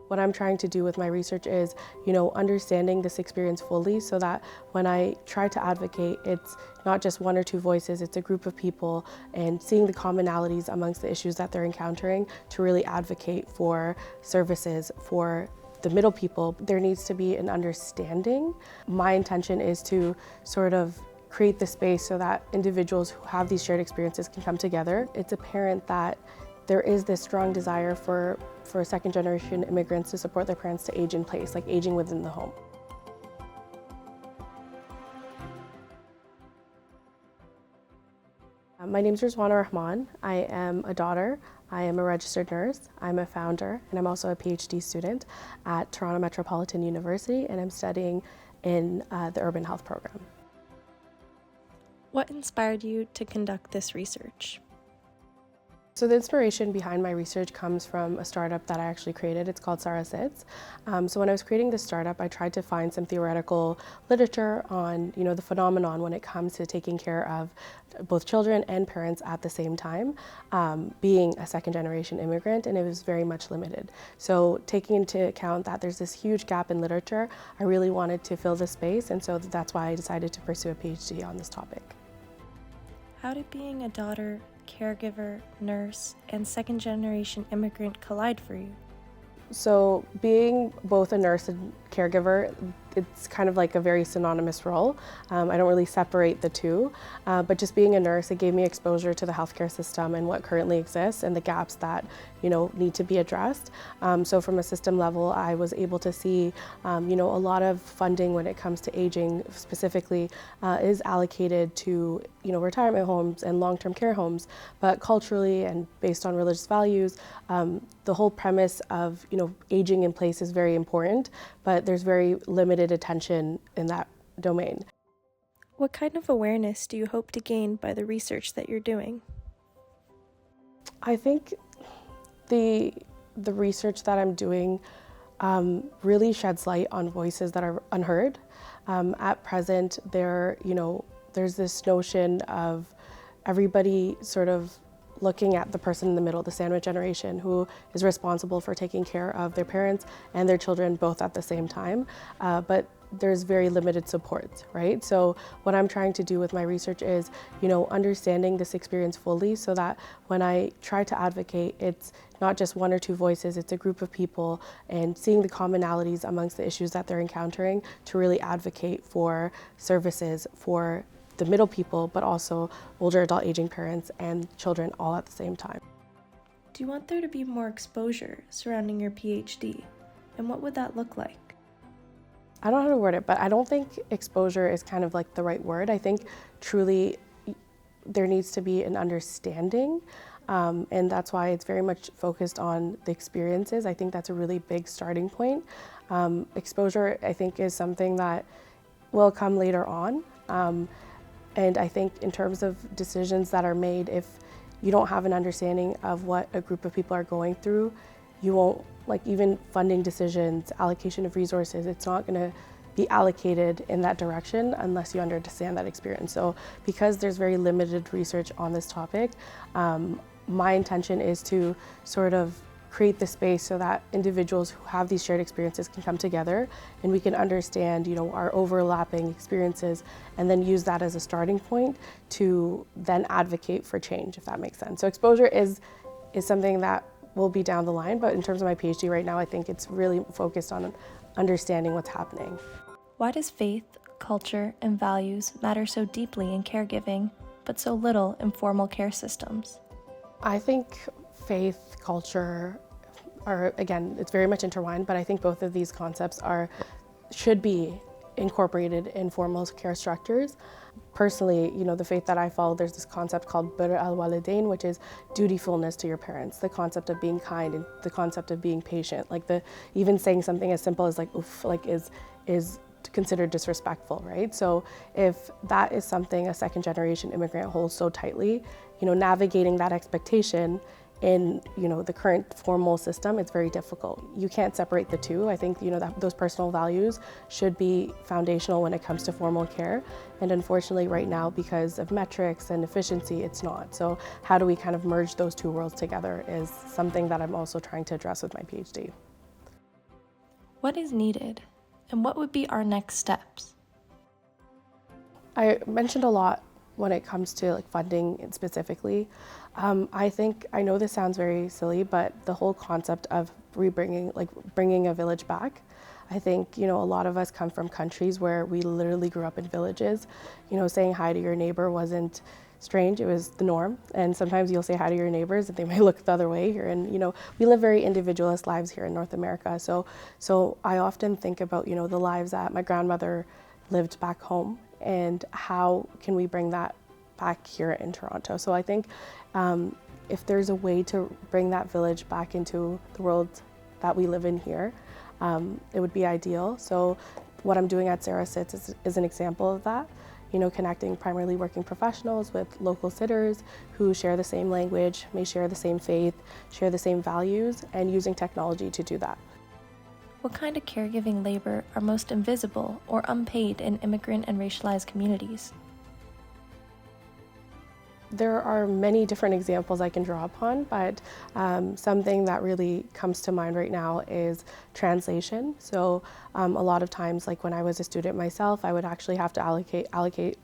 What I'm trying to do with my research is, understanding this experience fully so that when I try to advocate, it's not just one or two voices, it's a group of people, and seeing the commonalities amongst the issues that they're encountering to really advocate for services for the middle people. There needs to be an understanding. My intention is to sort of create the space so that individuals who have these shared experiences can come together. It's apparent that there is this strong desire for second generation immigrants to support their parents to age in place, like aging within the home. My name is Rezwana Rahman. I am a daughter. I am a registered nurse. I'm a founder, and I'm also a PhD student at Toronto Metropolitan University, and I'm studying in the urban health program. What inspired you to conduct this research? So the inspiration behind my research comes from a startup that I actually created. It's called Sarah Sits. So when I was creating this startup, I tried to find some theoretical literature on, the phenomenon when it comes to taking care of both children and parents at the same time, being a second generation immigrant, and it was very much limited. So taking into account that there's this huge gap in literature, I really wanted to fill the space, and so that's why I decided to pursue a PhD on this topic. How did being a daughter, caregiver, nurse, and second-generation immigrant collide for you? So being both a nurse and caregiver, it's kind of like a very synonymous role. I don't really separate the two, but just being a nurse, it gave me exposure to the healthcare system and what currently exists and the gaps that need to be addressed. So from a system level, I was able to see a lot of funding when it comes to aging specifically is allocated to retirement homes and long-term care homes, but culturally and based on religious values, the whole premise of aging in place is very important, but there's very limited attention in that domain. What kind of awareness do you hope to gain by the research that you're doing? I think the research that I'm doing really sheds light on voices that are unheard. At present, there's this notion of everybody sort of looking at the person in the middle, the sandwich generation, who is responsible for taking care of their parents and their children both at the same time. But there's very limited support, right? So what I'm trying to do with my research is, understanding this experience fully so that when I try to advocate, it's not just one or two voices, it's a group of people, and seeing the commonalities amongst the issues that they're encountering to really advocate for services for the middle people, but also older adult aging parents and children all at the same time. Do you want there to be more exposure surrounding your PhD? And what would that look like? I don't know how to word it, but I don't think exposure is kind of like the right word. I think truly there needs to be an understanding, and that's why it's very much focused on the experiences. I think that's a really big starting point. Exposure, I think, is something that will come later on. And I think in terms of decisions that are made, if you don't have an understanding of what a group of people are going through, you won't, even funding decisions, allocation of resources, it's not gonna be allocated in that direction unless you understand that experience. So because there's very limited research on this topic, my intention is to sort of create the space so that individuals who have these shared experiences can come together and we can understand, our overlapping experiences and then use that as a starting point to then advocate for change, if that makes sense. So exposure is something that will be down the line, but in terms of my PhD right now, I think it's really focused on understanding what's happening. Why does faith, culture, and values matter so deeply in caregiving, but so little in formal care systems? I think faith, culture are, again, it's very much intertwined, but I think both of these concepts should be incorporated in formal care structures. Personally, the faith that I follow, there's this concept called bir al-walidain, which is dutifulness to your parents, the concept of being kind and the concept of being patient. Even saying something as simple as oof, is considered disrespectful, right? So if that is something a second generation immigrant holds so tightly, navigating that expectation in the current formal system, it's very difficult. You can't separate the two. I think those personal values should be foundational when it comes to formal care, and unfortunately right now, because of metrics and efficiency, it's not. So how do we kind of merge those two worlds together is something that I'm also trying to address with my PhD. What is needed, and what would be our next steps? I mentioned a lot when it comes to like funding specifically. I know this sounds very silly, but the whole concept of bringing a village back, I think, a lot of us come from countries where we literally grew up in villages. Saying hi to your neighbor wasn't strange, it was the norm. And sometimes you'll say hi to your neighbors and they may look the other way here. And, we live very individualist lives here in North America. So I often think about, the lives that my grandmother lived back home and how can we bring that back here in Toronto. So I think if there's a way to bring that village back into the world that we live in here, it would be ideal. So what I'm doing at Sarah Sits is an example of that. Connecting primarily working professionals with local sitters who share the same language, may share the same faith, share the same values, and using technology to do that. What kind of caregiving labor are most invisible or unpaid in immigrant and racialized communities? There are many different examples I can draw upon, but something that really comes to mind right now is translation. So a lot of times, like when I was a student myself, I would actually have to allocate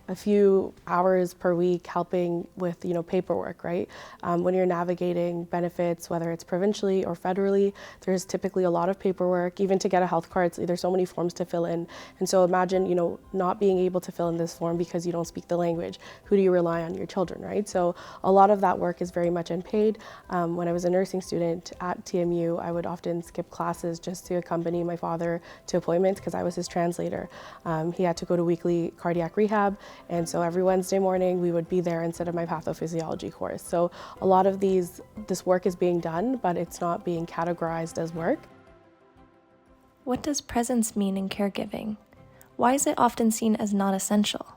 a few hours per week helping with paperwork, right? When you're navigating benefits, whether it's provincially or federally, there's typically a lot of paperwork. Even to get a health card, there's so many forms to fill in. And so imagine not being able to fill in this form because you don't speak the language. Who do you rely on? Your children, right? So a lot of that work is very much unpaid. When I was a nursing student at TMU, I would often skip classes just to accompany my father to appointments because I was his translator. He had to go to weekly cardiac rehab. And so every Wednesday morning we would be there instead of my pathophysiology course. So a lot of this work is being done, but it's not being categorized as work. What does presence mean in caregiving? Why is it often seen as not essential?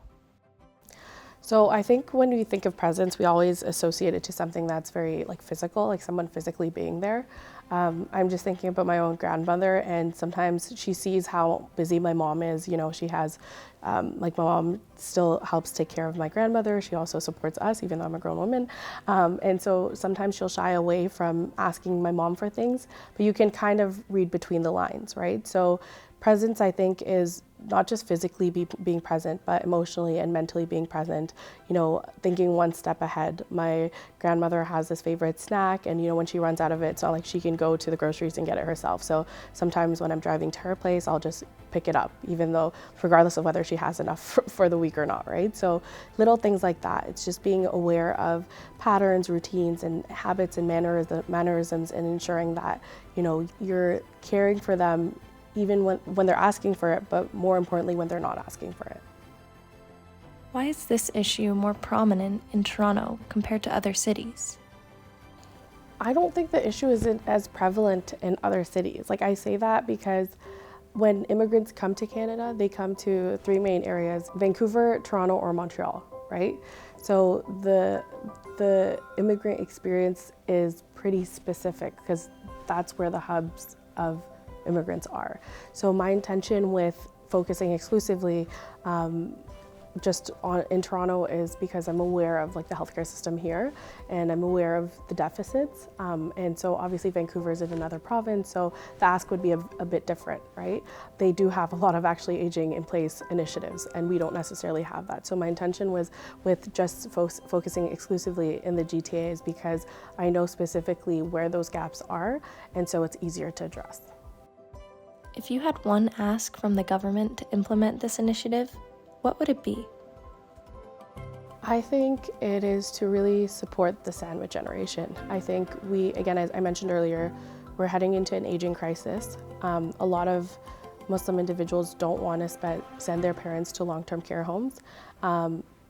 So I think when we think of presence, we always associate it to something that's very physical, like someone physically being there. I'm just thinking about my own grandmother, and sometimes she sees how busy my mom is. She has, my mom still helps take care of my grandmother. She also supports us, even though I'm a grown woman. And so sometimes she'll shy away from asking my mom for things, but you can kind of read between the lines, right? So presence, I think, is not just physically being present, but emotionally and mentally being present, thinking one step ahead. My grandmother has this favorite snack, and when she runs out of it, it's not like she can go to the groceries and get it herself. So sometimes when I'm driving to her place, I'll just pick it up, even though regardless of whether she has enough for the week or not, right? So little things like that. It's just being aware of patterns, routines, and habits and mannerisms, and ensuring that, you're caring for them even when they're asking for it, but more importantly, when they're not asking for it. Why is this issue more prominent in Toronto compared to other cities? I don't think the issue isn't as prevalent in other cities. I say that because when immigrants come to Canada, they come to three main areas: Vancouver, Toronto, or Montreal, right? So the immigrant experience is pretty specific because that's where the hubs of immigrants are. So my intention with focusing exclusively in Toronto is because I'm aware of the healthcare system here, and I'm aware of the deficits. And so obviously Vancouver is in another province, so the ask would be a bit different, right? They do have a lot of actually aging in place initiatives, and we don't necessarily have that. So my intention was with just focusing exclusively in the GTA is because I know specifically where those gaps are, and so it's easier to address. If you had one ask from the government to implement this initiative, what would it be? I think it is to really support the sandwich generation. I think again, as I mentioned earlier, we're heading into an aging crisis. A lot of Muslim individuals don't want to send their parents to long-term care homes.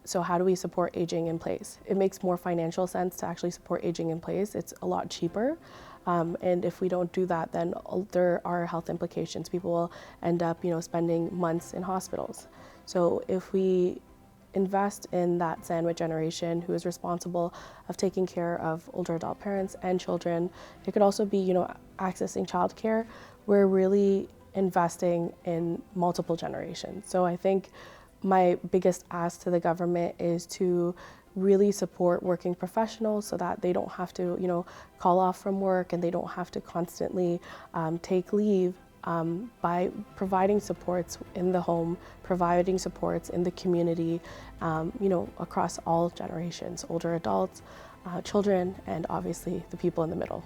So how do we support aging in place? It makes more financial sense to actually support aging in place. It's a lot cheaper. And if we don't do that, then there are health implications. People will end up, spending months in hospitals. So if we invest in that sandwich generation who is responsible of taking care of older adult parents and children, it could also be, accessing childcare. We're really investing in multiple generations. So I think my biggest ask to the government is to really support working professionals so that they don't have to, call off from work, and they don't have to constantly take leave by providing supports in the home, providing supports in the community, across all generations, older adults, children, and obviously the people in the middle.